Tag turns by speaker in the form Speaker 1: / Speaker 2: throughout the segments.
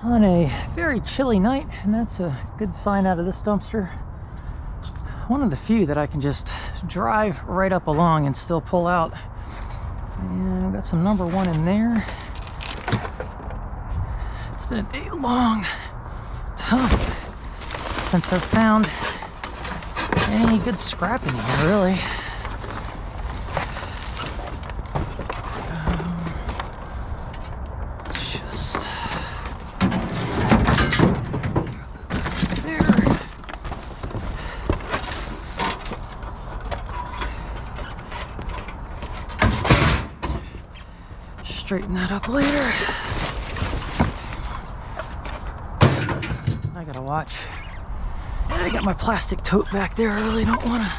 Speaker 1: On a very chilly night, and that's a good sign out of this dumpster. One of the few that I can just drive right up along and still pull out. And I've got some number one in there. It's been a long time since I've found any good scrap in here, really. Straighten that up later. I gotta watch. Yeah, I got my plastic tote back there. I really don't want to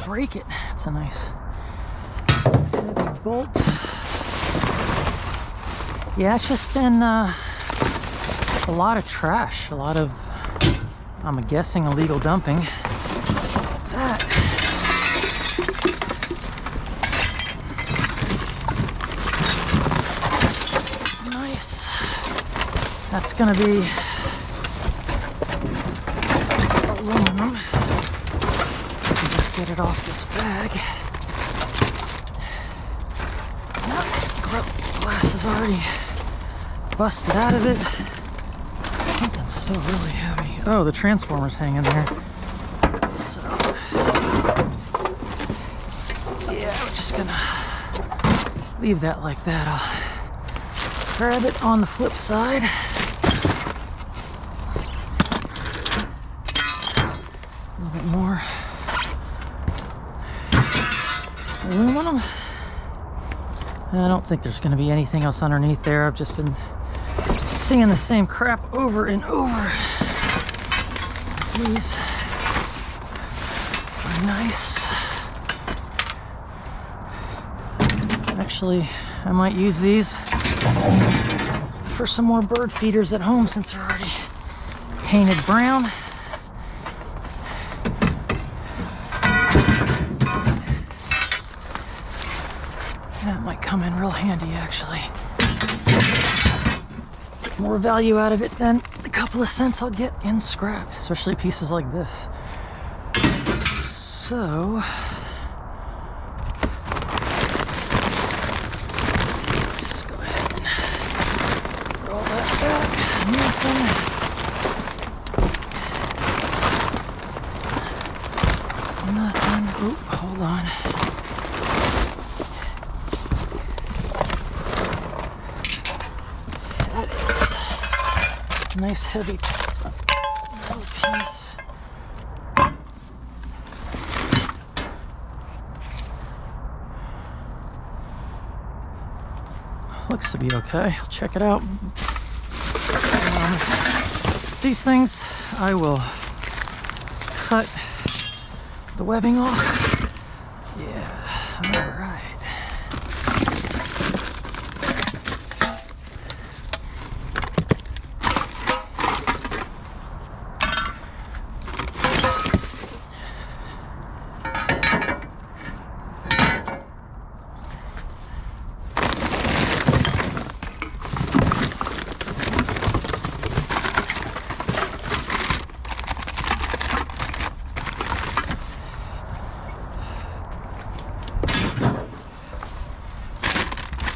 Speaker 1: break it. It's a nice heavy bolt. Yeah, it's just been a lot of trash. A lot of, I'm guessing, illegal dumping. That. That's gonna be aluminum. Just get it off this bag. Nope, glass is already busted out of it. Something's still really heavy. Oh, the transformer's hanging there. So, yeah, we're just gonna leave that like that. I'll grab it on the flip side. A little bit more aluminum. I don't think there's going to be anything else underneath there. I've just been seeing the same crap over and over. These are nice. Actually, I might use these for some more bird feeders at home since they're already painted brown. That might come in real handy, actually. Get more value out of it than the couple of cents I'll get in scrap, especially pieces like this. So, just go ahead and roll that back. Nothing. Oop, hold on. Nice heavy metal piece. Looks to be okay. I'll check it out. These things I will cut the webbing off. Yeah, all right.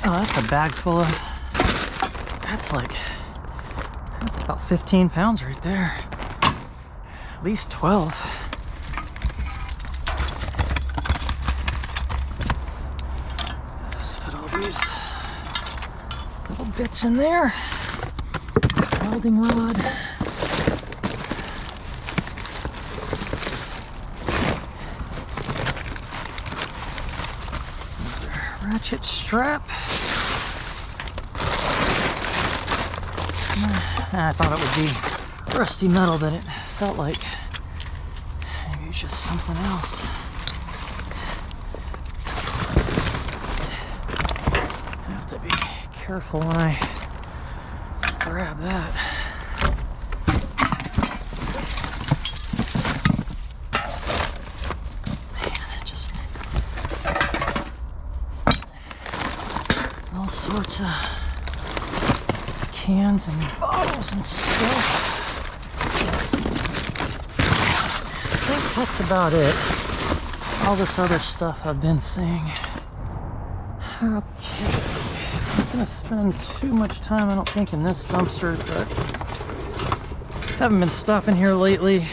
Speaker 1: Oh, that's a bag full of, that's about 15 pounds right there. At least 12. Just put all these little bits in there. Welding rod. Ratchet strap. I thought it would be rusty metal, but it felt like maybe it's just something else. I have to be careful when I grab that. Man, it just all sorts of cans and bottles and stuff. I think that's about it. All this other stuff I've been seeing. Okay, I'm not gonna spend too much time, I don't think, in this dumpster, but haven't been stopping here lately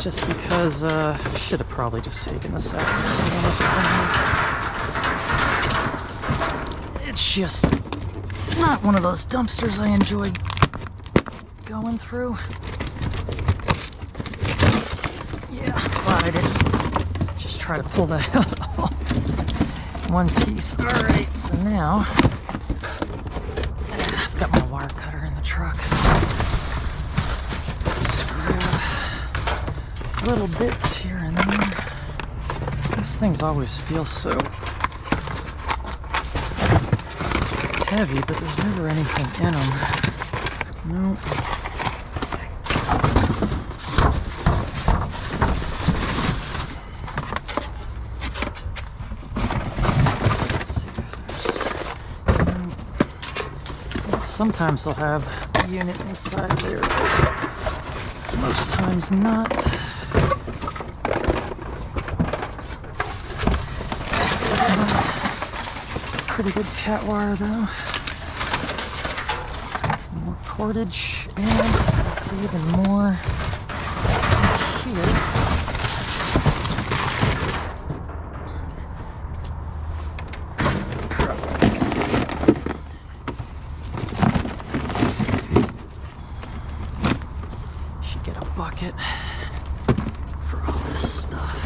Speaker 1: just because I should have probably just taken this out. It's just not one of those dumpsters I enjoyed going through. Yeah, but I didn't just try to pull that out all one piece. Alright, so now I've got my wire cutter in the truck. Just grab little bits here and there. These things always feel so heavy, but there's never anything in them. Nope. Sometimes they'll have a unit inside there, but most times not. Pretty good cat wire though. More cordage, and let's see, even more here. Bucket for all this stuff.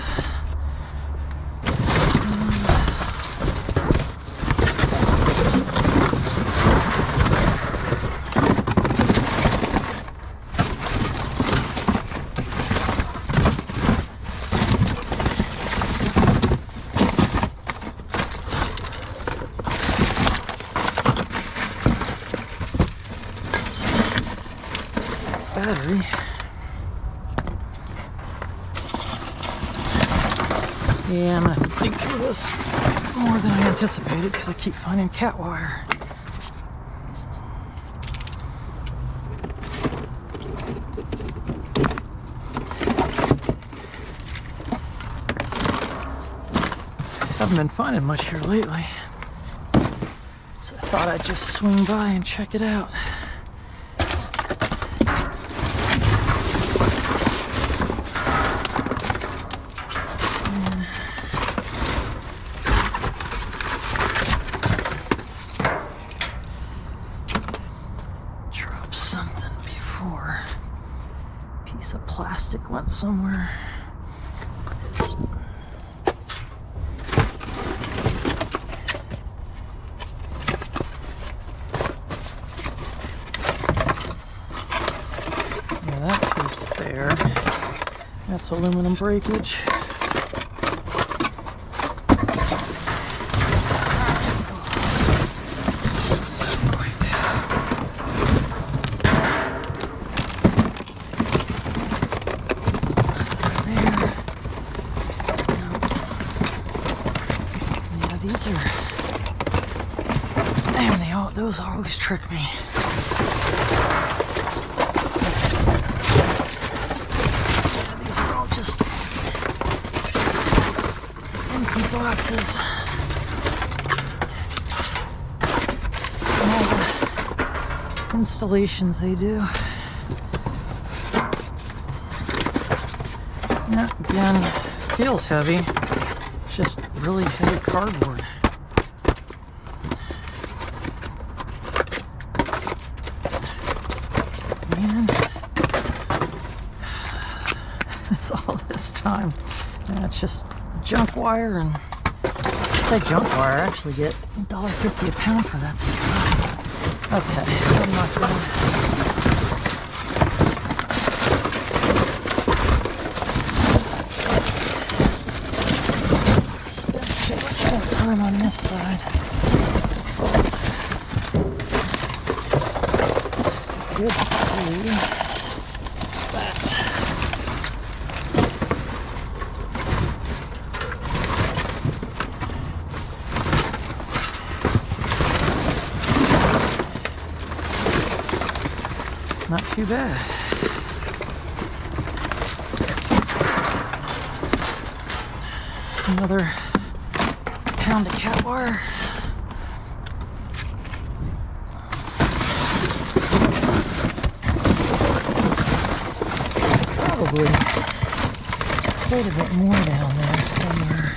Speaker 1: Battery. Yeah, I'm gonna have to dig through this more than I anticipated because I keep finding cat wire. Haven't been finding much here lately, so I thought I'd just swing by and check it out. Piece of plastic went somewhere. Yeah, that piece there, that's aluminum breakage. These are, man, those always trick me. Yeah, these are all just empty boxes. And all the installations they do. Yeah, again, feels heavy. It's just really heavy cardboard. Man, it's all this time. And it's just junk wire, and I say junk wire, I actually get $1.50 a pound for that stuff. Okay, I'm not gonna time on this side, but good to see that. Not too bad. Another pound of cat wire. Probably quite a bit more down there somewhere.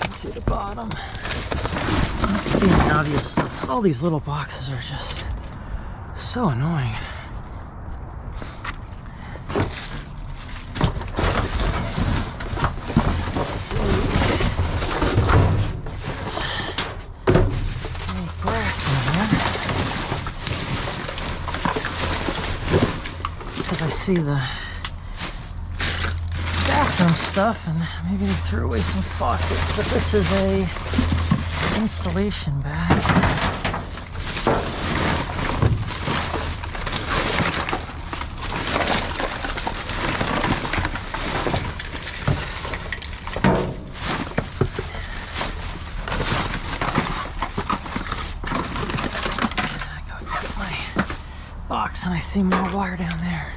Speaker 1: Let's see the bottom. Let's see the obvious stuff. All these little boxes are just so annoying. Let's see. There's any brass in here. Because I see the bathroom stuff, and maybe they threw away some faucets, but this is a installation bag. I gotta get my box, and I see more wire down there.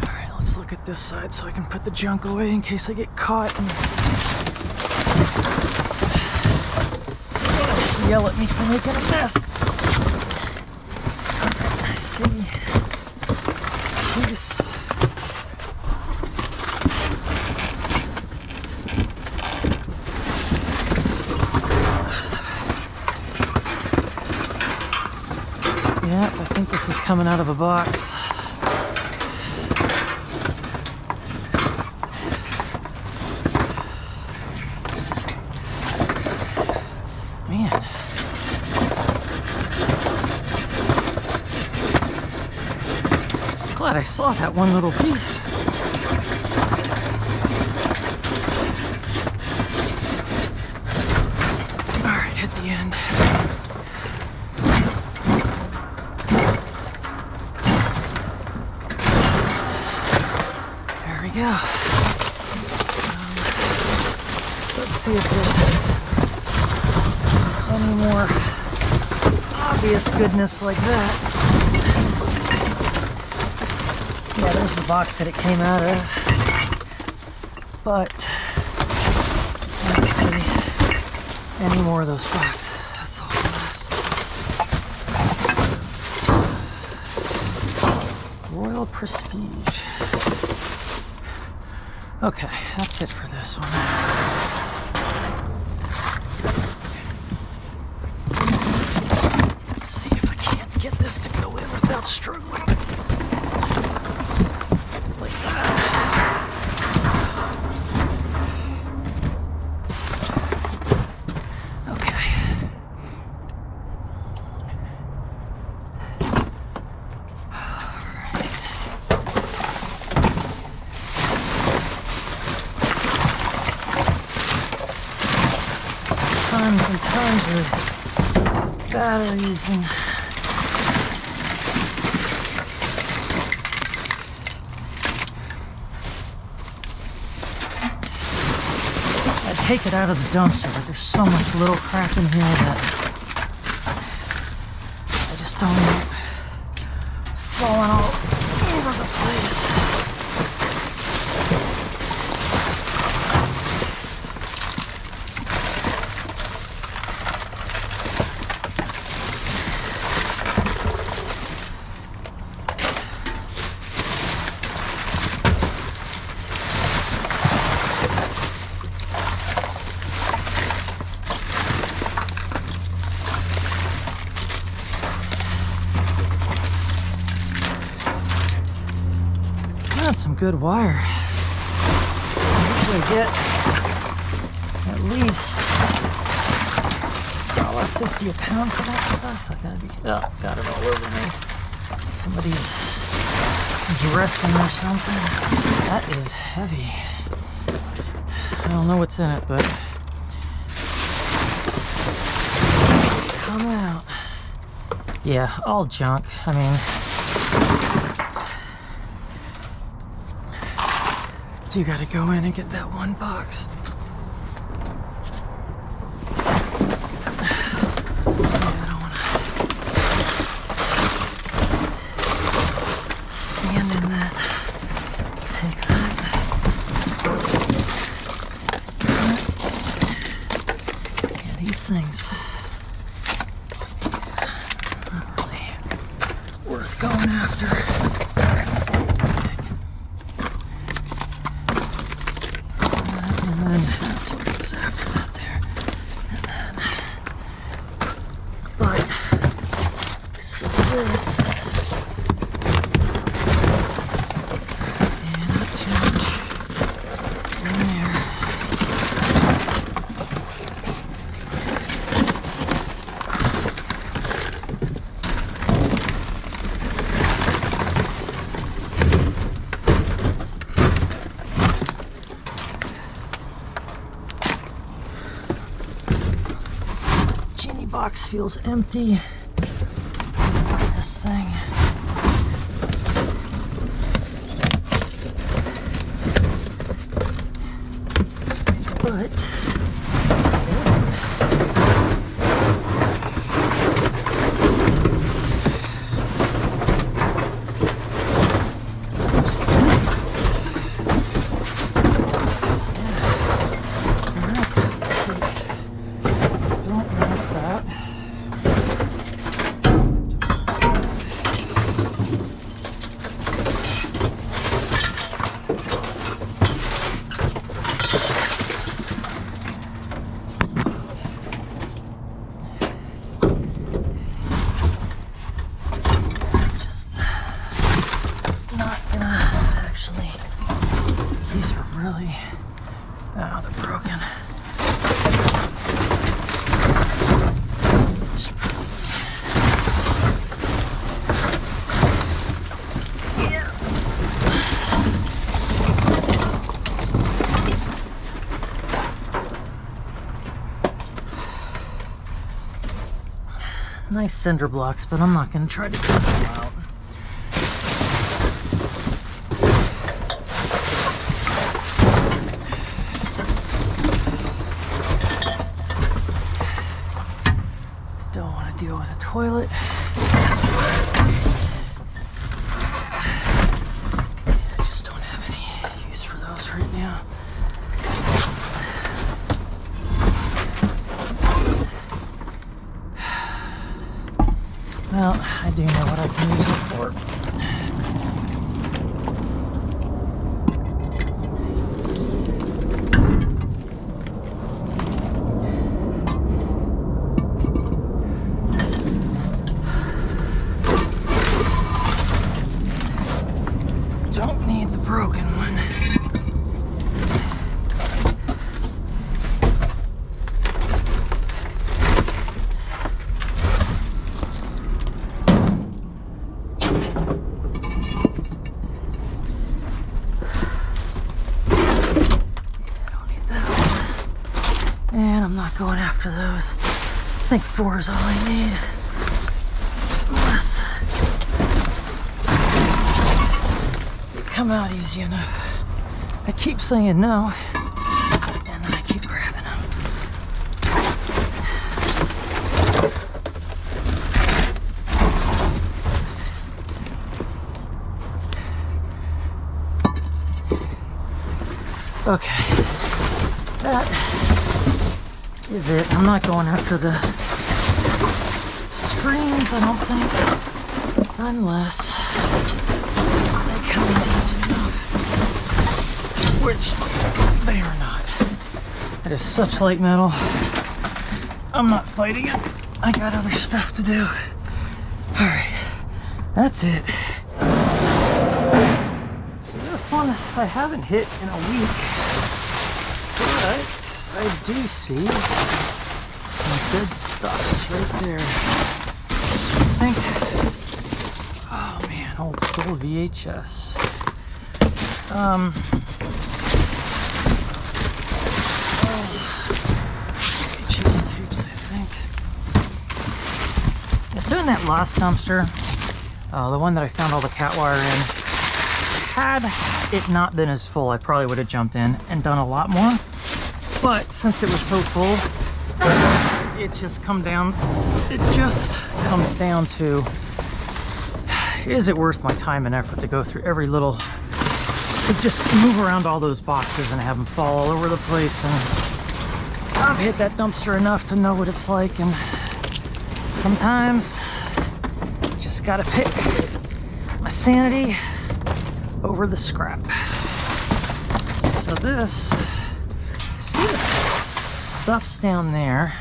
Speaker 1: Alright, let's look at this side so I can put the junk away in case I get caught and yell at me for making a mess. I see piece. Yeah, I think this is coming out of a box. Man. Glad I saw that one little piece. Alright, hit the end. There we go. Let's see if there's any more obvious goodness like that. Yeah, there's the box that it came out of. But let's see any more of those boxes. That's all it was. Royal Prestige. Okay, that's it for this one. Let's see if I can't get this to go in without struggling. Like that. Okay. Tons and tons of batteries and I'd take it out of the dumpster, but there's so much little crap in here that I just don't want it falling all over the place. That's some good wire. I usually get at least $1.50 a pound for that stuff. I gotta be, oh, got it all over me. Somebody's dressing or something. That is heavy. I don't know what's in it, but come out. Yeah, all junk. I mean, you gotta go in and get that one box. Yeah, I don't wanna going after. And then that's what goes after that there. And then, but, so this, and not too much in there. Box feels empty. This thing. But it isn't. Oh, they're broken. Yeah. Nice cinder blocks, but I'm not going to try to cut them out. Deal with a toilet. I just don't have any use for those right now. Well, I do know what I can use it for. Don't need the broken one. And I'm not going after those. I think 4 is all I need. Unless they come out easy enough. I keep saying no, and then I keep grabbing them. Okay, that is it. I'm not going after the screens, I don't think, unless they come in easy enough, which they are not. It is such light metal. I'm not fighting it. I got other stuff to do. All right, that's it. This one I haven't hit in a week, but I do see some good stuff right there. I think, oh man, old school VHS. VHS tapes, I think. Yeah, so in that last dumpster, the one that I found all the cat wire in, had it not been as full, I probably would have jumped in and done a lot more. But since it was so full, it just comes down to, is it worth my time and effort to go through every little, to just move around all those boxes and have them fall all over the place? And I've hit that dumpster enough to know what it's like, and sometimes you just gotta pick. my sanity over the scrap. So this, see the stuff's down there.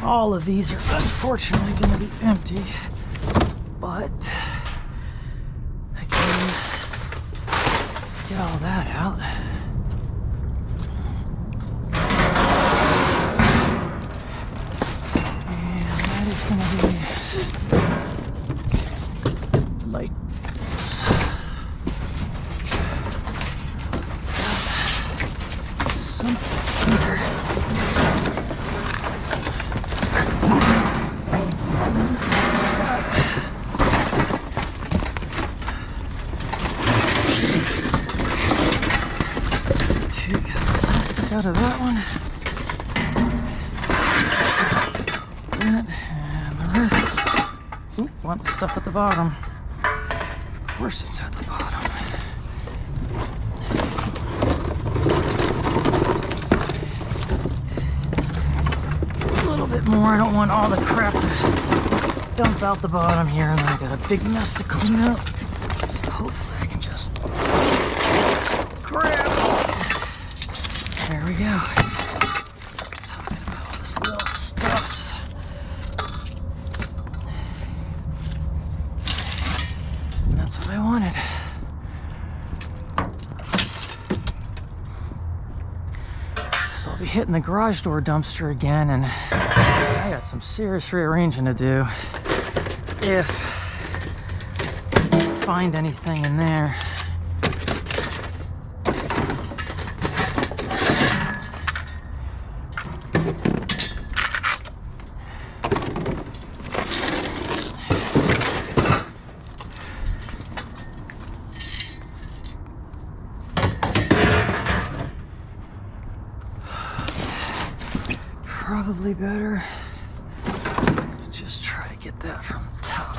Speaker 1: All of these are unfortunately going to be empty, but I can get all that out. And that is going to be light. Out of that one. That and the rest. Oop, want the stuff at the bottom. Of course it's at the bottom. A little bit more. I don't want all the crap to dump out the bottom here, and then I got a big mess to clean up. So hopefully I can just grab. There we go. Talking about all this little stuff. And that's what I wanted. So I'll be hitting the garage door dumpster again, and I got some serious rearranging to do. If I find anything in there. Probably better to just try to get that from the top.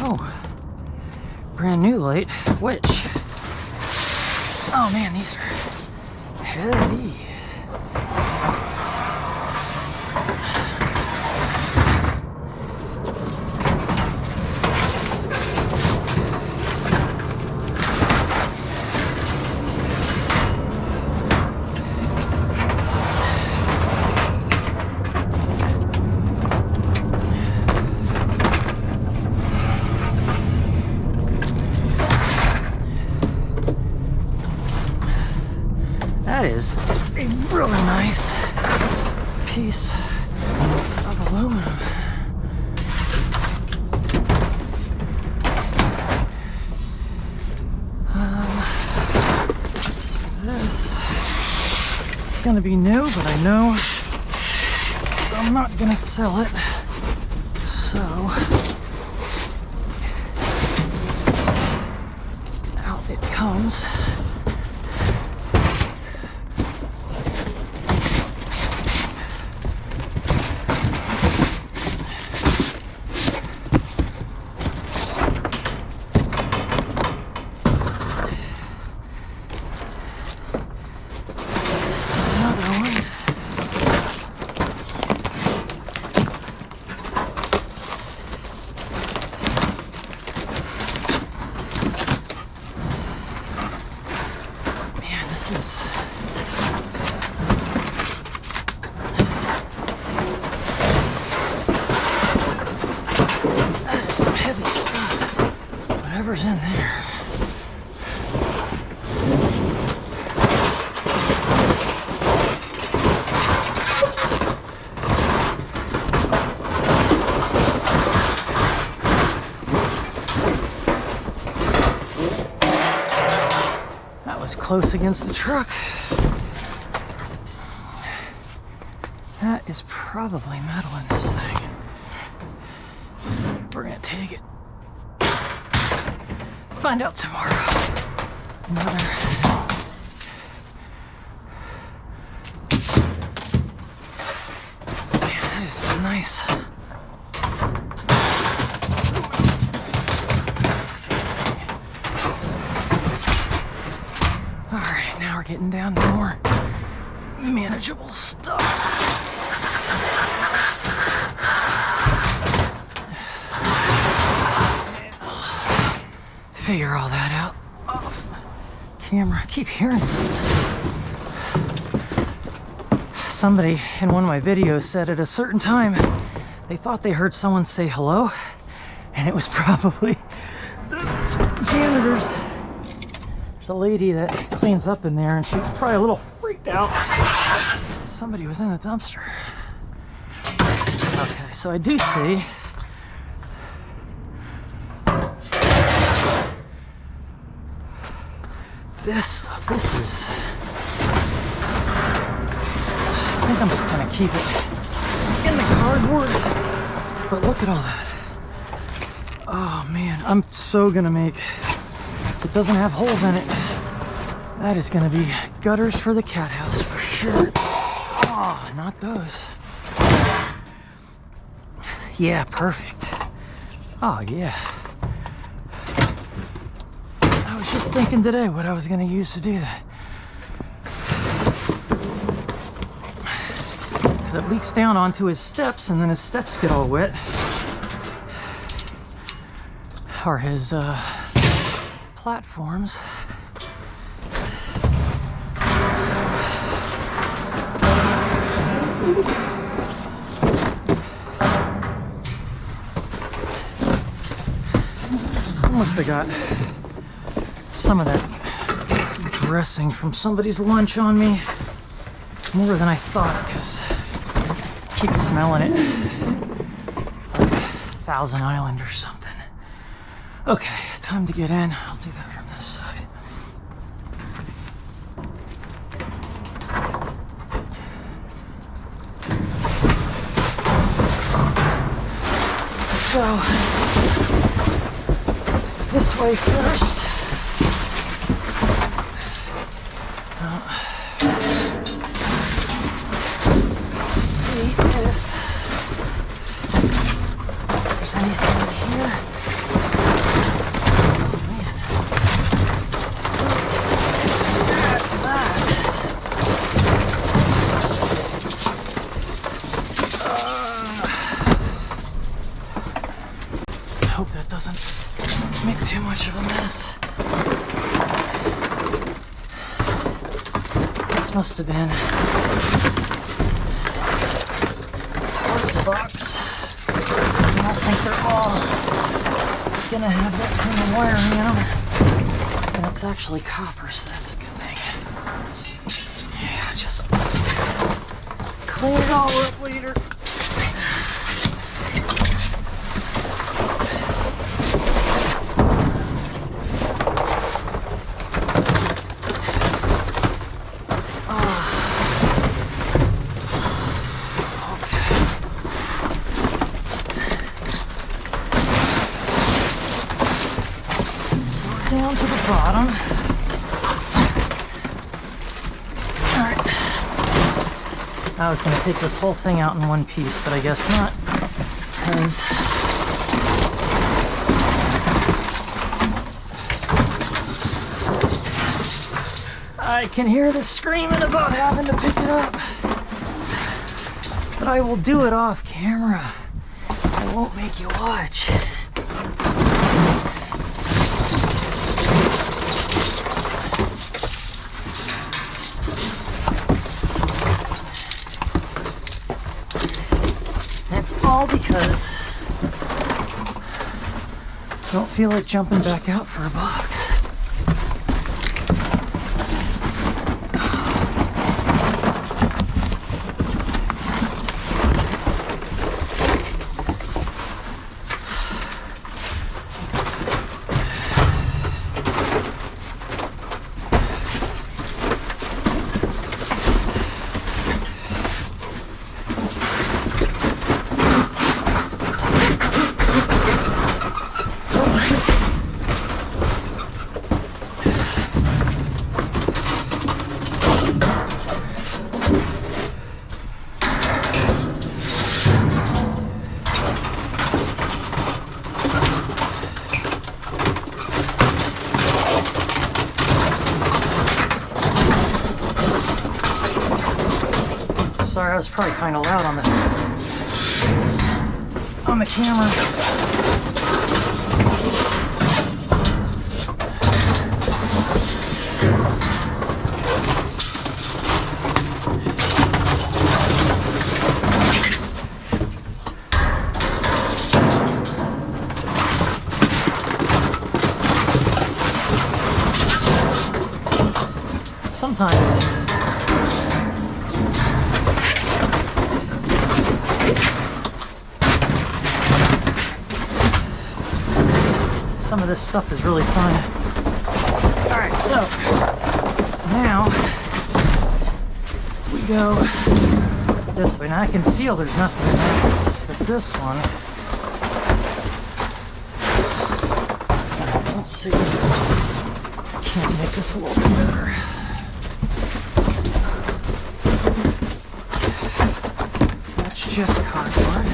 Speaker 1: Oh, brand new light, which, oh man, these are heavy. That is a really nice piece of aluminum. This it's gonna be new, but I know I'm not gonna sell it. So out it comes. That is some heavy stuff. Whatever's in there. That was close against the truck. That is probably metal in this thing. We're gonna take it. Find out tomorrow. Another nice. Alright, now we're getting down to more manageable stuff. Figure all that out off camera. I keep hearing somebody in one of my videos said at a certain time they thought they heard someone say hello, and it was probably the janitors. There's a lady that cleans up in there, and she was probably a little freaked out. Somebody was in the dumpster. Okay, so I do see this stuff. This is, I think I'm just gonna keep it in the cardboard, but look at all that. Oh man, I'm so gonna make, if it doesn't have holes in it, that is gonna be gutters for the cat house for sure. Oh, not those. Yeah, perfect. Oh yeah. I was just thinking today what I was going to use to do that. Because it leaks down onto his steps, and then his steps get all wet. Or his platforms. Must have got some of that dressing from somebody's lunch on me, more than I thought, because I keep smelling it like Thousand Island or something. Okay, time to get in. I'll do that from this side. So this way first. See if there's anything in here. Oh man. I hope that doesn't make too much of a mess. This must have been parts box. I don't think they're all gonna have that kind of wiring in them. And it's actually copper, so that's a good thing. Yeah, just clean it all up later. Down to the bottom. Alright. I was going to take this whole thing out in one piece, but I guess not. Because I can hear the screaming about having to pick it up. But I will do it off camera. I won't make you watch. That's all because I don't feel like jumping back out for a box. Sorry, I was probably kind of loud on the camera. Sometimes some of this stuff is really fun. Alright, so now we go this way. Now I can feel there's nothing in there, but this one, alright, let's see. I can't make this a little bit better. That's just cardboard.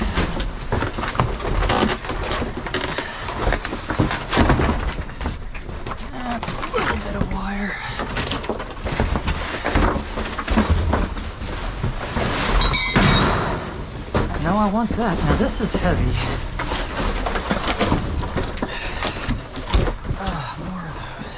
Speaker 1: That's a little bit of wire. No, I want that. Now this is heavy. More of those.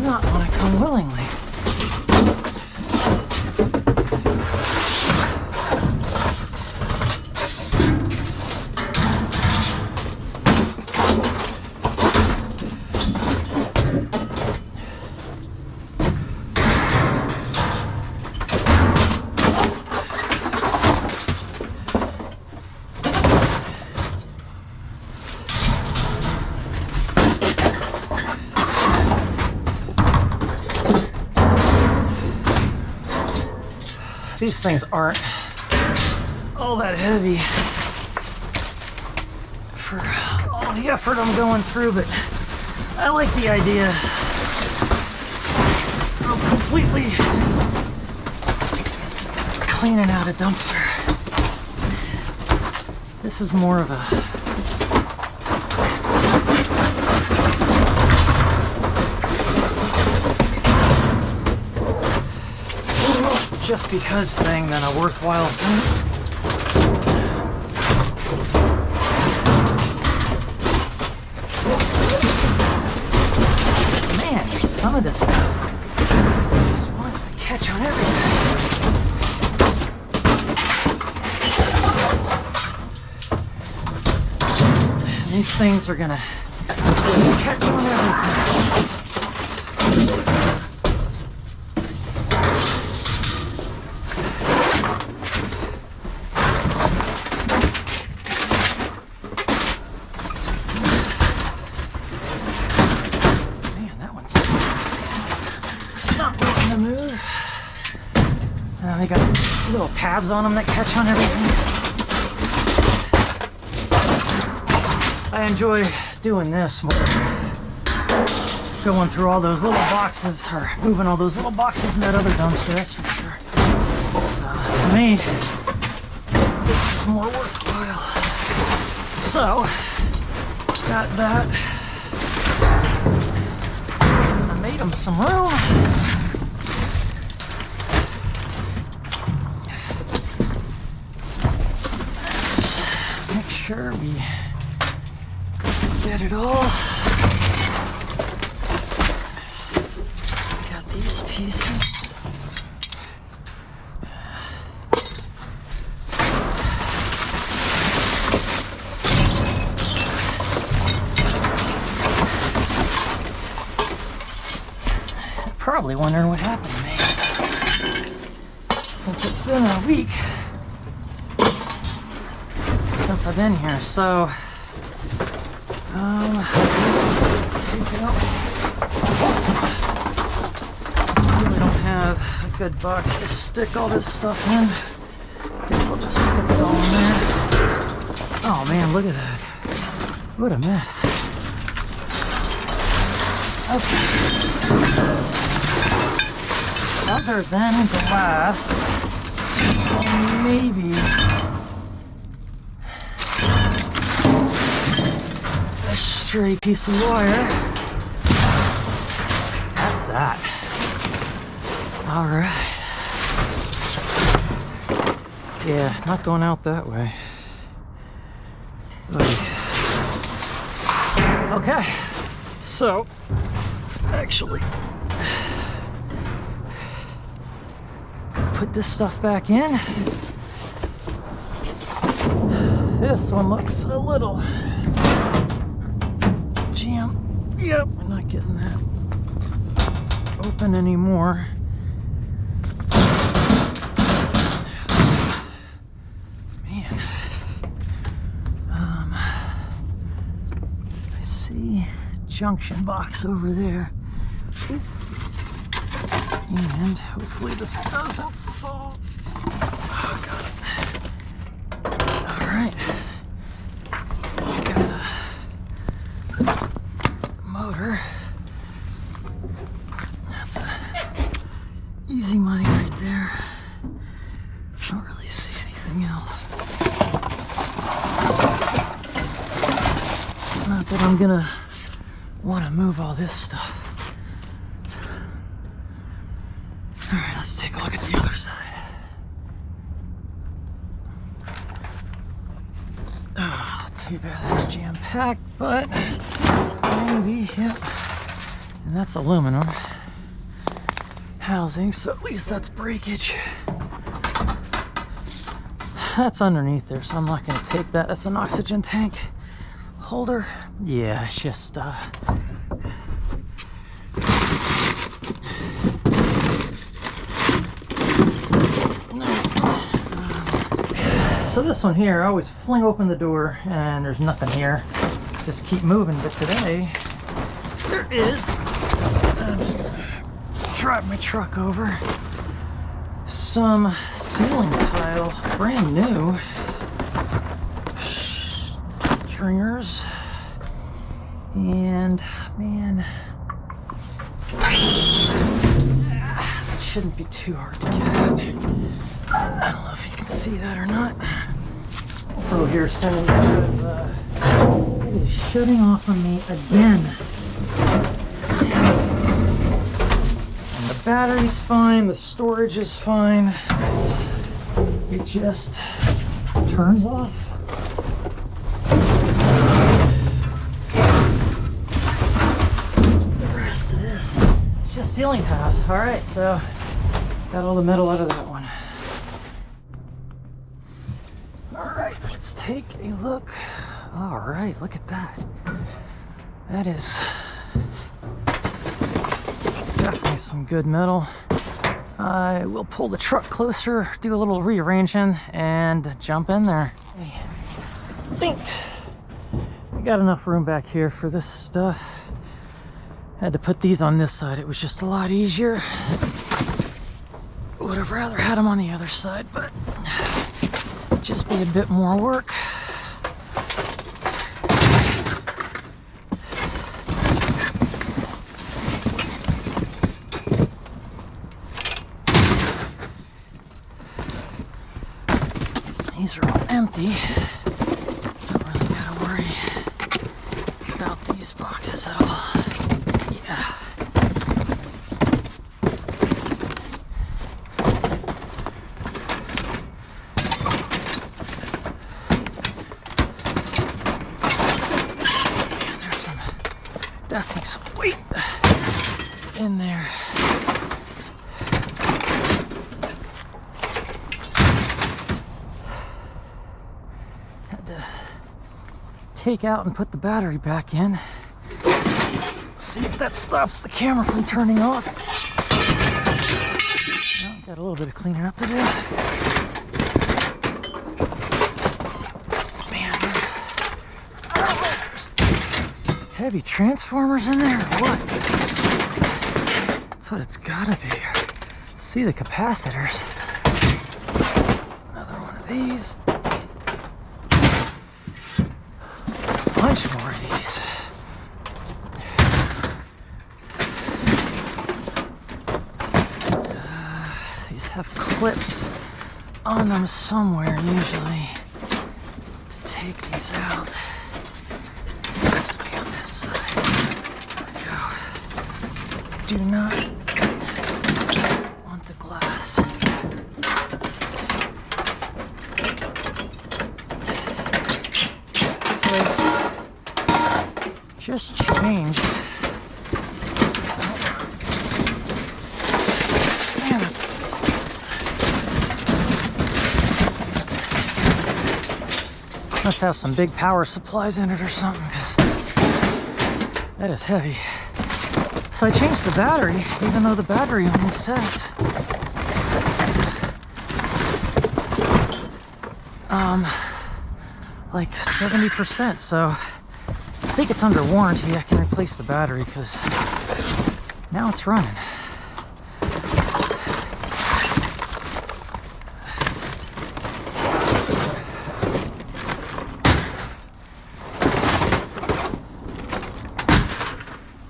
Speaker 1: Not want to come willingly. These things aren't all that heavy for all the effort I'm going through, but I like the idea of completely cleaning out a dumpster. This is more of a just because thing than a worthwhile thing. Man, some of this stuff just wants to catch on everything. And these things are gonna catch on everything. They got little tabs on them that catch on everything. I enjoy doing this more than going through all those little boxes or moving all those little boxes in that other dumpster, that's for sure. So, to me, this is more worthwhile. So, got that. I made them some room. Sure, we get it all. Got these pieces. Probably wondering what happened to me since it's been a week since I've been here. So take it out. Since I really don't have a good box to stick all this stuff in, guess I'll just stick it all in there. Oh man, look at that. What a mess. Okay. Other than glass, maybe a stray piece of wire. That's that. All right. Yeah, not going out that way. Okay, so actually put this stuff back in. This one looks a little jammed. Yep, we're not getting that open anymore. Man, I see junction box over there. And hopefully this doesn't fall. Oh, got it. All right. Got a motor. That's easy money right there. Don't really see anything else. Not that I'm gonna want to move all this stuff. Alright, let's take a look at the other side. Oh, too bad that's jam-packed, but maybe, yep. And that's aluminum housing, so at least that's breakage. That's underneath there, so I'm not going to take that. That's an oxygen tank holder. Yeah, it's just so this one here, I always fling open the door and there's nothing here. Just keep moving, but today there is. I'm just gonna drive my truck over. Some ceiling tile, brand new. Stringers. And man, that shouldn't be too hard to get at. I don't know if you can see that or not. Pro here saying that it is shutting off on me again. And the battery's fine, the storage is fine. It just turns off. The rest of this is just ceiling tile. Alright, so got all the metal out of that one. Alright, let's take a look. Alright, look at that. That is definitely some good metal. I will pull the truck closer, do a little rearranging, and jump in there. I think we got enough room back here for this stuff. Had to put these on this side. It was just a lot easier. Would have rather had them on the other side, but just be a bit more work. These are all empty. Don't really gotta worry about these boxes at all. Yeah. definitely some weight in there. Had to take out and put the battery back in. See if that stops the camera from turning off. Well, got a little bit of cleaning up to do. Man, heavy transformers in there or what? That's what it's gotta be. See the capacitors. Another one of these. A bunch more of these. These have clips on them somewhere usually to take these out. Must be on this side. There we go. Do not want the glass. So just changed. Man, must have some big power supplies in it or something, because that is heavy. So I changed the battery, even though the battery only says like 70%. So I think it's under warranty. I can replace the battery because now it's running.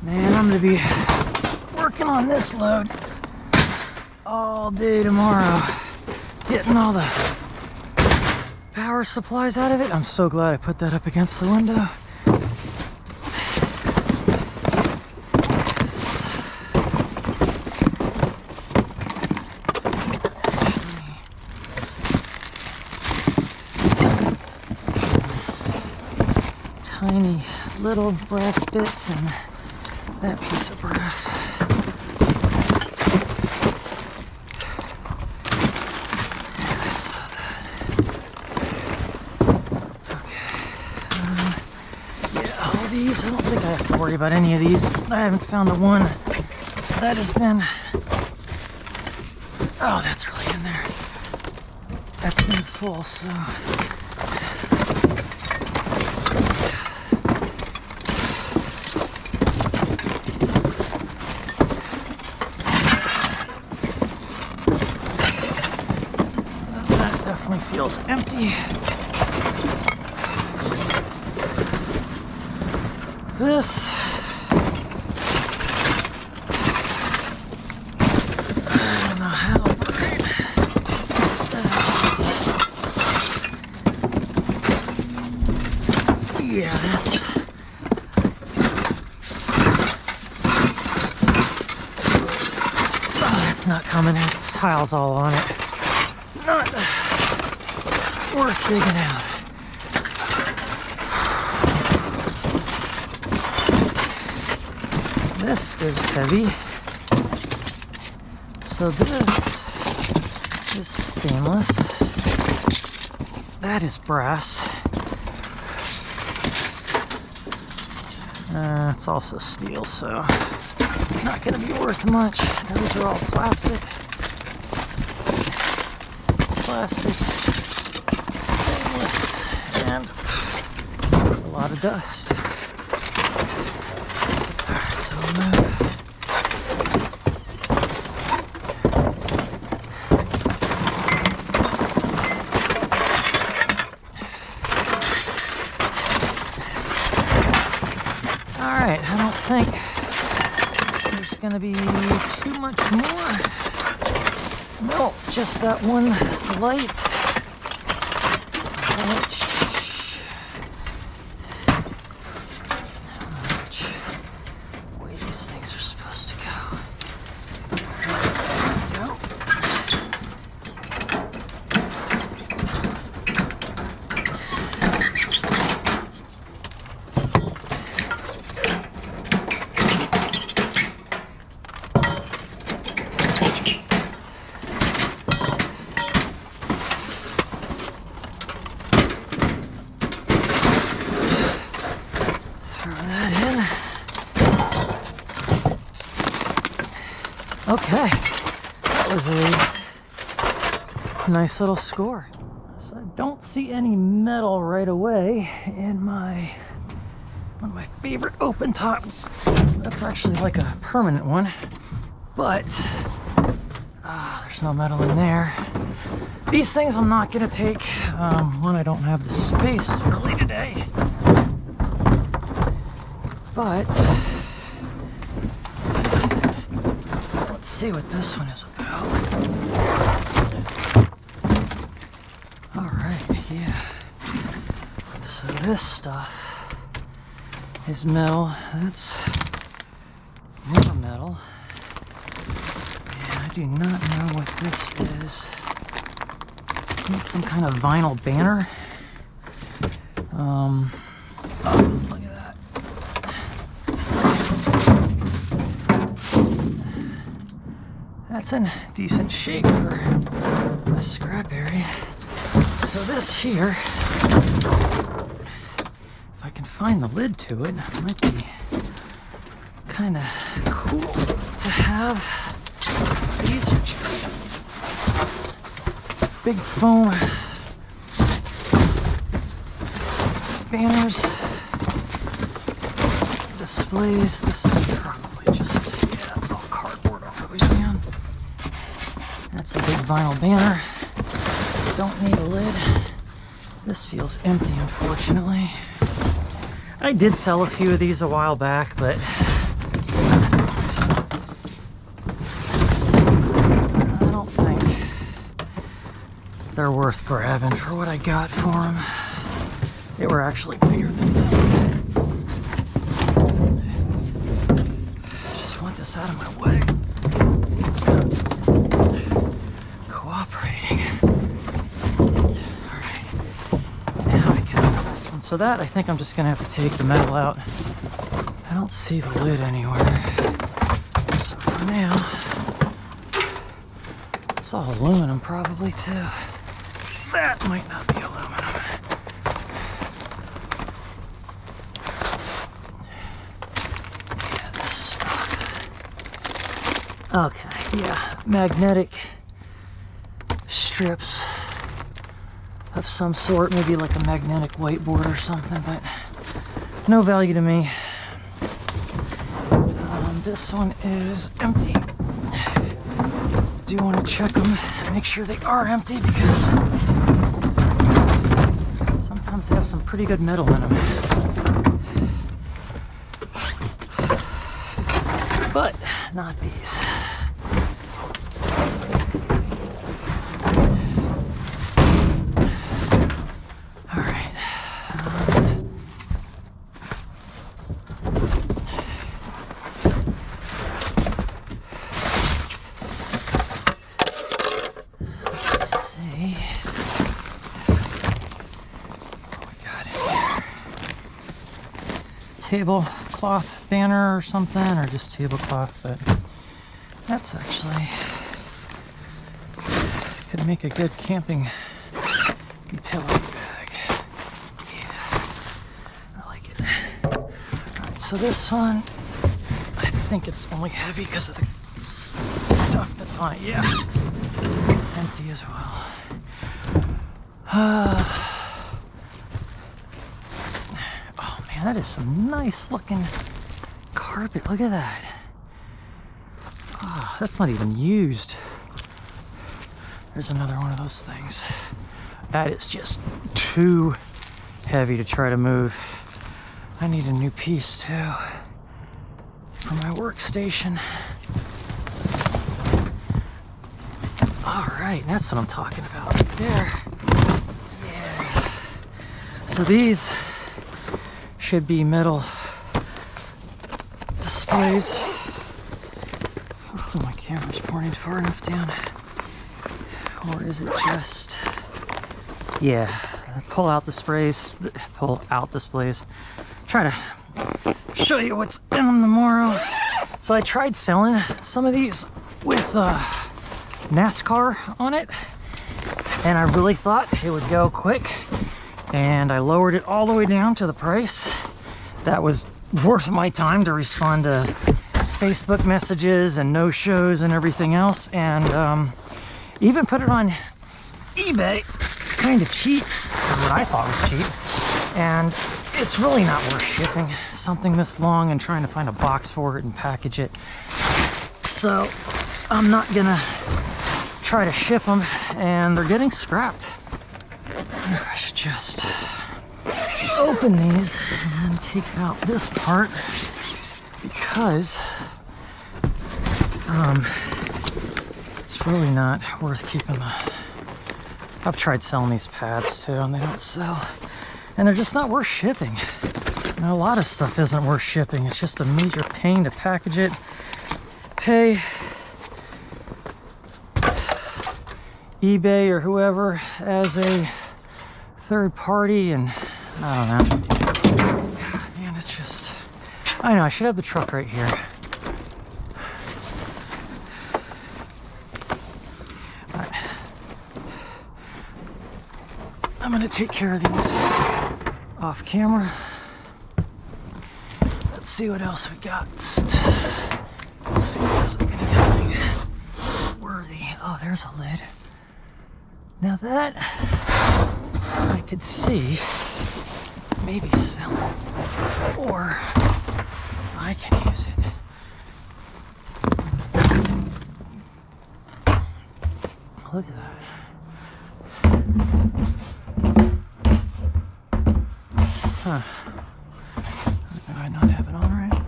Speaker 1: Man, I'm gonna be working on this load all day tomorrow, getting all the power supplies out of it. I'm so glad I put that up against the window. Tiny little brass bits and that piece of brass. Yeah, I saw that. Okay. Yeah, all these, I don't think I have to worry about any of these. I haven't found the one that has been... Oh, that's really in there. That's been full, so... feels empty. This I don't know how great that is. Yeah, that's that's not coming. It's tiles all on it. Not worth digging out. This is heavy. So this is stainless. That is brass. It's also steel, so not going to be worth much. Those are all plastic. Plastic. And a lot of dust. Alright, so we'll move. Alright, I don't think there's gonna be too much more. No, just that one light. How much way these things are supposed to go. There we go. Okay, that was a nice little score. So I don't see any metal right away in one of my favorite open tops. That's actually like a permanent one, but there's no metal in there. These things I'm not gonna take. One, I don't have the space early today, but let's see what this one is about. All right, yeah. So this stuff is metal. That's more metal. And I do not know what this is. It's some kind of vinyl banner. Oh, look at that. That's in decent shape for a scrap area. So this here, if I can find the lid to it, might be kind of cool to have. These are just big foam banners, displays. This is probably just, yeah, that's all cardboard all the way down. That's a big vinyl banner. Don't need a lid. This feels empty, unfortunately. I did sell a few of these a while back, but I don't think they're worth grabbing for what I got for them. They were actually bigger than this. Just want this out of my way. It's not cooperating. Alright. Now I can open this one. So that, I think I'm just going to have to take the metal out. I don't see the lid anywhere. So for now, it's all aluminum probably too. That might not be aluminum. Yeah, this stuff. Okay, yeah, magnetic strips of some sort, maybe like a magnetic whiteboard or something, but no value to me. This one is empty. Do want to check them, make sure they are empty, because sometimes they have some pretty good metal in them. But not these. All right. Let's see. What we got in here? Tablecloth banner or something, or just tablecloth, but that's actually could make a good camping utility bag. Yeah, I like it. Alright, so this one, I think it's only heavy because of the stuff that's on it. Yeah, empty as well. Oh man, that is some nice looking carpet. Look at that. Oh, that's not even used. There's another one of those things. That is just too heavy to try to move. I need a new piece too for my workstation. All right, that's what I'm talking about right there. Yeah. So these should be metal displays. Hopefully my camera's pointing far enough down. Or is it just, yeah, pull out displays. Try to show you what's in them tomorrow. So I tried selling some of these with NASCAR on it, and I really thought it would go quick, and I lowered it all the way down to the price that was worth my time to respond to Facebook messages and no-shows and everything else, and even put it on eBay, kind of cheap, or what I thought was cheap, and it's really not worth shipping something this long and trying to find a box for it and package it. So I'm not gonna try to ship them, and they're getting scrapped. I should just open these and take out this part, because it's really not worth keeping the... I've tried selling these pads too, and they don't sell, and they're just not worth shipping. And a lot of stuff isn't worth shipping. It's just a major pain to package it, pay eBay or whoever as a third party, and I don't know. God, man, it's just... I know, I should have the truck right here. Alright. I'm gonna take care of these off camera. Let's see what else we got. Let's see if there's anything worthy. Oh, there's a lid. Now that I could see maybe selling, or I can use it. Look at that. Huh. Do I not have it on right?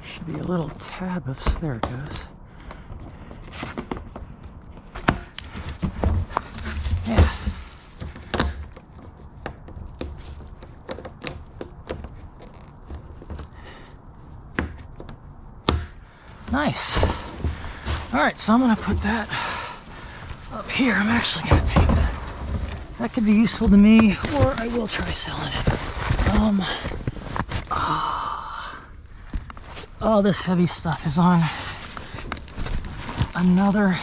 Speaker 1: Should be a little tab of... There it goes. Yeah. Nice. All right, so I'm gonna put that up here. I'm actually gonna take that. That could be useful to me, or I will try selling it. All this heavy stuff is on another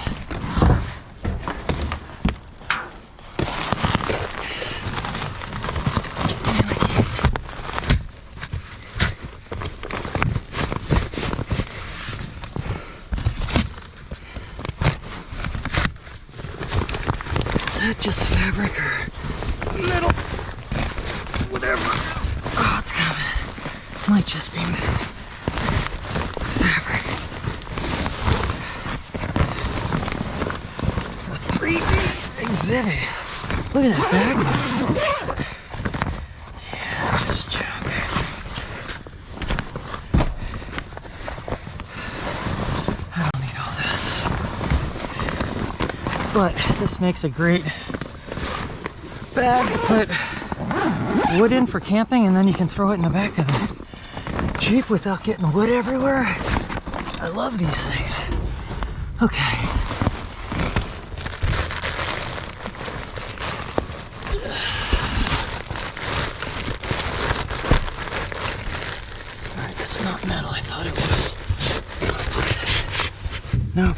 Speaker 1: just fabric or metal, whatever it is. Oh, it's coming. Might just be fabric. A 3D exhibit. Look at that bag. Yeah, just junk. I don't need all this. But this makes a great bag to put wood in for camping, and then you can throw it in the back of the Jeep without getting wood everywhere. I love these things. Okay. Alright, that's not metal. I thought it was. Nope.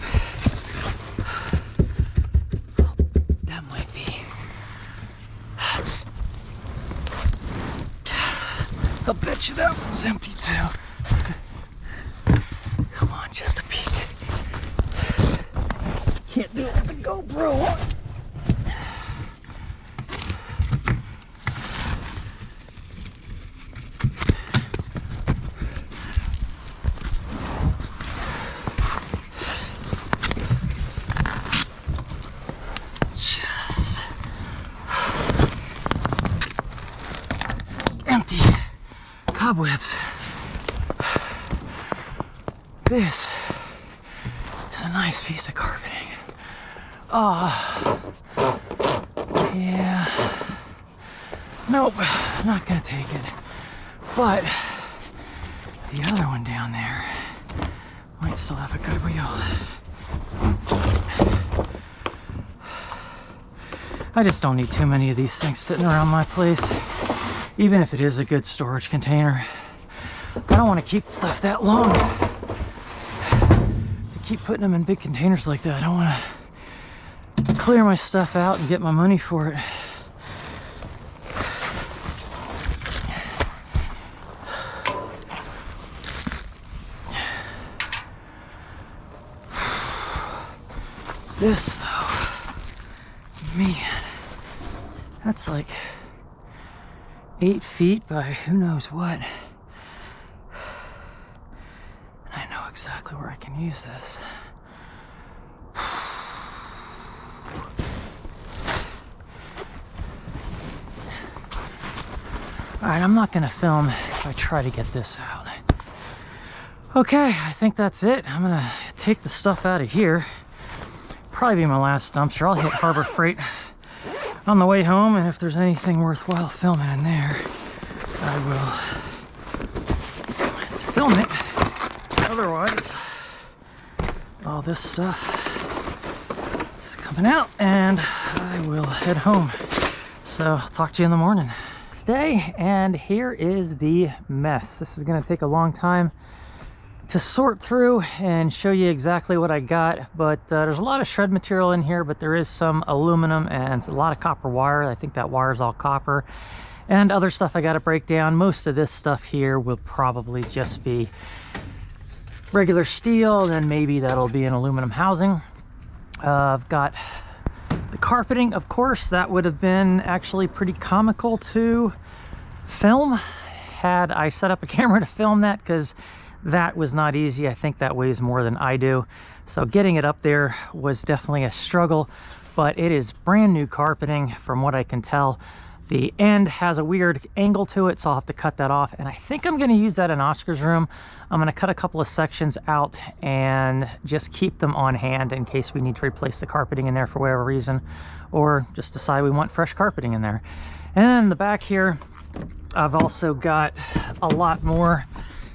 Speaker 1: I'll bet you that one's empty too. Come on, just a peek. Can't do it with the GoPro on. Just empty. Cobwebs. This is a nice piece of carpeting. Oh, yeah. Nope, not gonna take it. But the other one down there might still have a good wheel. I just don't need too many of these things sitting around my place. Even if it is a good storage container, I don't want to keep stuff that long. To keep putting them in big containers like that, I don't want to clear my stuff out and get my money for it. this though, man, that's like 8 feet by who knows what. And I know exactly where I can use this. All right, I'm not gonna film if I try to get this out. Okay, I think that's it. I'm gonna take the stuff out of here. Probably be my last dumpster. I'll hit Harbor Freight on the way home, and if there's anything worthwhile filming in there, I will film it. Otherwise, all this stuff is coming out, and I will head home. So I'll talk to you in the morning. Day, and here is the mess. This is going to take a long time to sort through and show you exactly what I got, but there's a lot of shred material in here, but there is some aluminum and a lot of copper wire. I think that wire is all copper, and other stuff I got to break down. Most of this stuff here will probably just be regular steel, and then maybe that'll be an aluminum housing. I've got the carpeting, of course. That would have been actually pretty comical to film had I set up a camera to film that, because that was not easy. I think that weighs more than I do, so getting it up there was definitely a struggle, but it is brand new carpeting from what I can tell. The end has a weird angle to it, so I'll have to cut that off, and I think I'm going to use that in Oscar's room. I'm going to cut a couple of sections out and just keep them on hand in case we need to replace the carpeting in there for whatever reason, or just decide we want fresh carpeting in there. And then in the back here, I've also got a lot more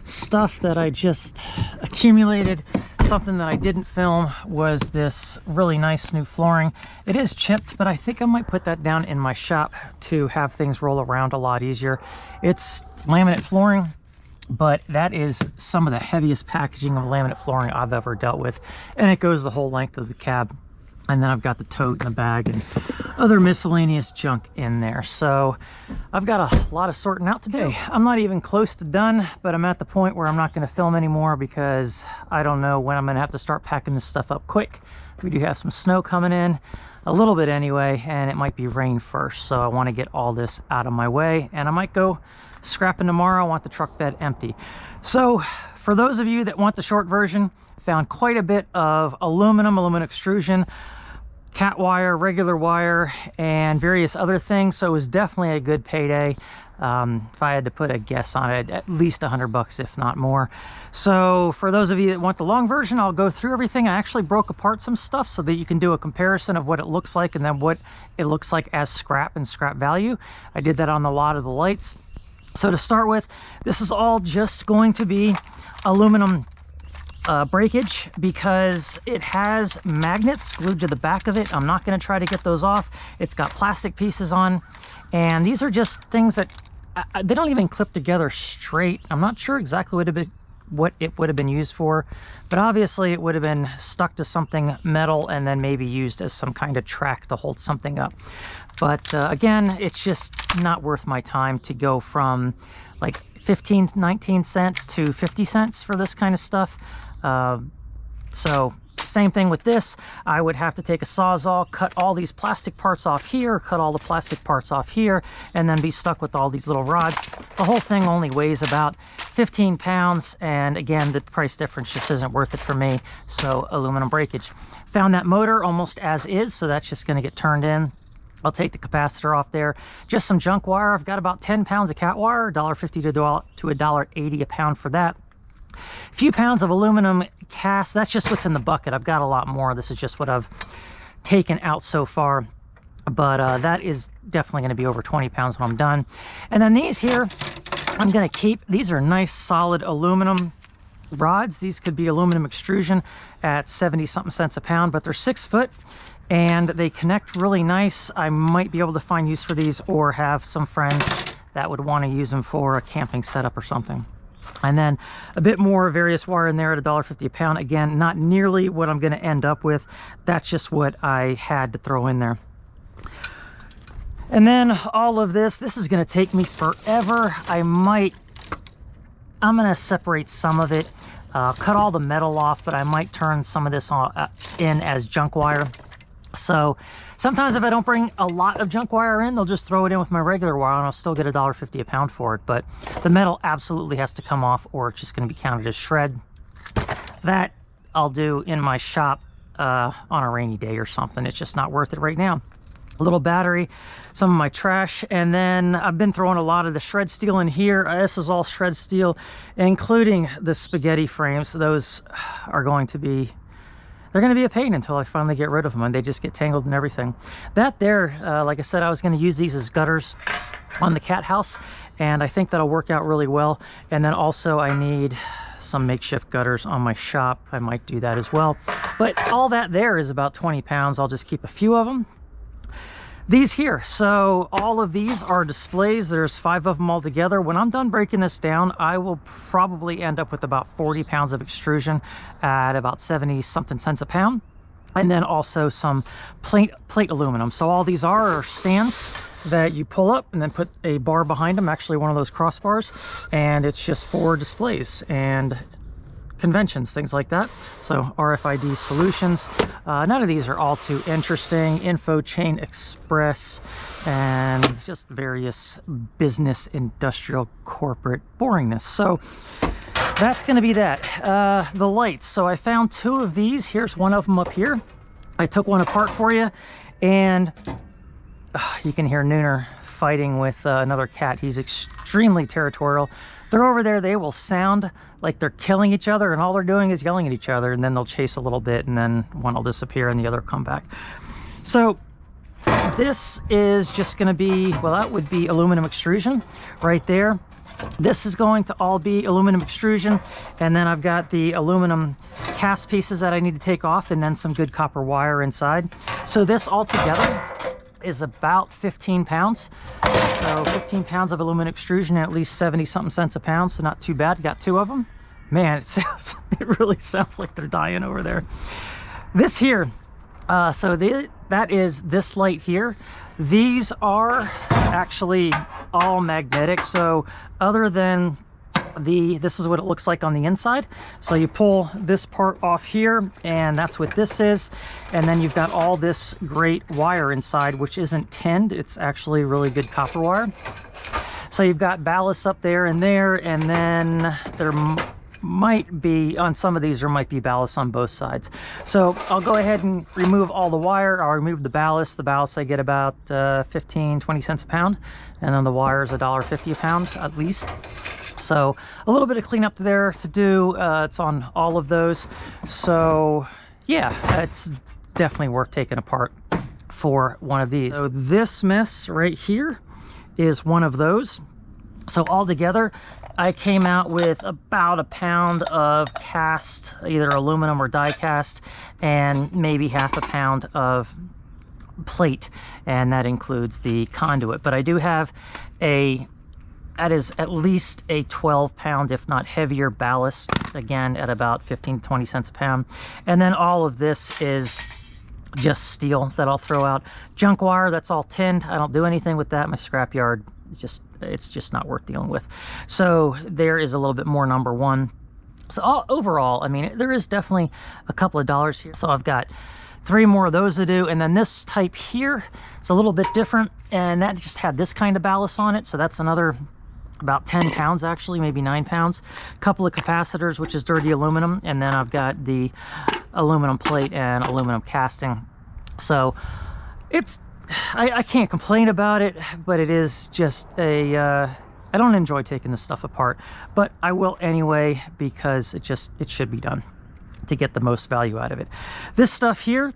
Speaker 1: stuff that I just accumulated. Something that I didn't film was this really nice new flooring. It is chipped, but I think I might put that down in my shop to have things roll around a lot easier. It's laminate flooring, but that is some of the heaviest packaging of laminate flooring I've ever dealt with, and it goes the whole length of the cab. And then I've got the tote and the bag and other miscellaneous junk in there. So I've got a lot of sorting out today. I'm not even close to done, but I'm at the point where I'm not going to film anymore because I don't know when I'm going to have to start packing this stuff up quick. We do have some snow coming in, a little bit anyway, and it might be rain first. So I want to get all this out of my way, and I might go scrapping tomorrow. I want the truck bed empty. So for those of you that want the short version, found quite a bit of aluminum extrusion, cat wire, regular wire, and various other things. So it was definitely a good payday. If I had to put a guess on it, at least $100, if not more. So for those of you that want the long version, I'll go through everything. I actually broke apart some stuff so that you can do a comparison of what it looks like and then what it looks like as scrap and scrap value. I did that on a lot of the lights. So to start with, this is all just going to be aluminum breakage because it has magnets glued to the back of it. I'm not going to try to get those off. It's got plastic pieces on, and these are just things that they don't even clip together straight. I'm not sure exactly what it would have been used for, but obviously it would have been stuck to something metal and then maybe used as some kind of track to hold something up. But again, it's just not worth my time to go from like 15, 19 cents to 50 cents for this kind of stuff. So same thing with this. I would have to take a Sawzall, cut all these plastic parts off here, cut all the plastic parts off here, and then be stuck with all these little rods. The whole thing only weighs about 15 pounds, and again, the price difference just isn't worth it for me. So aluminum breakage. Found that motor almost as is, so that's just going to get turned in. I'll take the capacitor off there. Just some junk wire. I've got about 10 pounds of cat wire, $1.50 to $1.80 a pound for that. A few pounds of aluminum cast. That's just what's in the bucket. I've got a lot more. This is just what I've taken out so far. But that is definitely going to be over 20 pounds when I'm done. And then these here, I'm going to keep. These are nice solid aluminum rods. These could be aluminum extrusion at 70-something cents a pound, but they're 6 foot. And they connect really nice. I might be able to find use for these or have some friends that would want to use them for a camping setup or something. And then a bit more various wire in there at $1.50 a pound. Again, not nearly what I'm going to end up with. That's just what I had to throw in there. And then all of this is going to take me forever. I'm going to separate some of it. cut all the metal off, but I might turn some of this in as junk wire. So sometimes if I don't bring a lot of junk wire in, they'll just throw it in with my regular wire and I'll still get $1.50 a pound for it. But the metal absolutely has to come off or it's just going to be counted as shred. That I'll do in my shop on a rainy day or something. It's just not worth it right now. A little battery, some of my trash, and then I've been throwing a lot of the shred steel in here. This is all shred steel, including the spaghetti frames. Those are going to be, they're going to be a pain until I finally get rid of them, and they just get tangled and everything. That there, like I said, I was going to use these as gutters on the cat house, and I think that'll work out really well. And then also I need some makeshift gutters on my shop. I might do that as well. But all that there is about 20 pounds. I'll just keep a few of them. These here, so all of these are displays. There's 5 of them all together. When I'm done breaking this down, I will probably end up with about 40 pounds of extrusion at about 70 something cents a pound. And then also some plate aluminum. So all these are stands that you pull up and then put a bar behind them, actually one of those crossbars, and it's just for displays and conventions, things like that. So RFID solutions. None of these are all too interesting. Infochain Express and just various business, industrial, corporate boringness. So that's going to be that. The lights. So I found 2 of these. Here's one of them up here. I took one apart for you, and you can hear Nooner fighting with another cat. He's extremely territorial. They're over there, they will sound like they're killing each other, and all they're doing is yelling at each other, and then they'll chase a little bit, and then one will disappear and the other will come back. So this is just going to be, well, that would be aluminum extrusion right there. This is going to all be aluminum extrusion, and then I've got the aluminum cast pieces that I need to take off, and then some good copper wire inside. So this all together is about 15 pounds. So 15 pounds of aluminum extrusion at least 70 something cents a pound, so not too bad. Got 2 of them. Man, it really sounds like they're dying over there. This here, that is this light here. These are actually all magnetic, so other than this is what it looks like on the inside. So you pull this part off here, and that's what this is, and then you've got all this great wire inside, which isn't tinned. It's actually really good copper wire. So you've got ballast up there, and then there might be, on some of these, there might be ballast on both sides. So I'll go ahead and remove all the wire. I'll remove the ballast. The ballast I get about 15-20 cents a pound, and then the wire is $1.50 a pound at least. So a little bit of cleanup there to do. It's on all of those. So yeah, it's definitely worth taking apart for one of these. So this mess right here is one of those. So altogether, I came out with about a pound of cast, either aluminum or die cast, and maybe half a pound of plate, and that includes the conduit. But I do have that is at least a 12 pound, if not heavier, ballast, again at about 15-20 cents a pound. And then all of this is just steel that I'll throw out. Junk wire, that's all tinned. I don't do anything with that. My scrapyard, it's just not worth dealing with. So there is a little bit more, number one. So overall, I mean, there is definitely a couple of dollars here. So I've got 3 more of those to do, and then this type here is a little bit different, and that just had this kind of ballast on it. So that's another about 10 pounds, actually, maybe 9 pounds. A couple of capacitors, which is dirty aluminum, and then I've got the aluminum plate and aluminum casting. So it's, I can't complain about it, but it is just I don't enjoy taking this stuff apart, but I will anyway, because it should be done to get the most value out of it. This stuff here,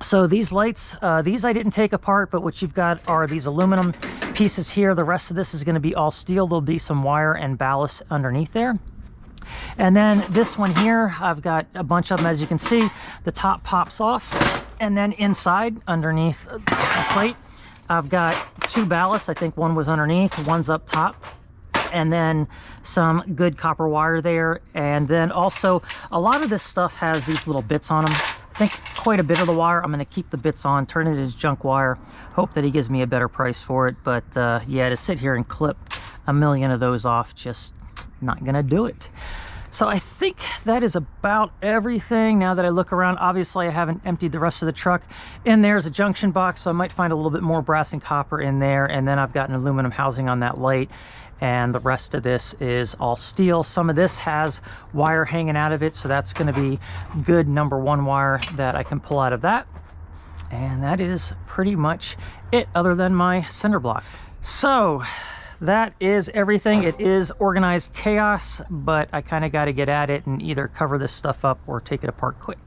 Speaker 1: so these lights, these I didn't take apart, but what you've got are these aluminum pieces here. The rest of this is going to be all steel. There'll be some wire and ballast underneath there. And then this one here, I've got a bunch of them. As you can see, the top pops off, and then inside, underneath the plate, I've got 2 ballasts. I think one was underneath, one's up top, and then some good copper wire there. And then also, a lot of this stuff has these little bits on them. I think quite a bit of the wire, I'm going to keep the bits on, turn it into junk wire, hope that he gives me a better price for it. But yeah, to sit here and clip a million of those off, just not going to do it. So I think that is about everything. Now that I look around, obviously I haven't emptied the rest of the truck. And there's a junction box, so I might find a little bit more brass and copper in there. And then I've got an aluminum housing on that light. And the rest of this is all steel. Some of this has wire hanging out of it, so that's going to be good #1 wire that I can pull out of that. And that is pretty much it, other than my cinder blocks. So that is everything. It is organized chaos, but I kind of got to get at it and either cover this stuff up or take it apart quick.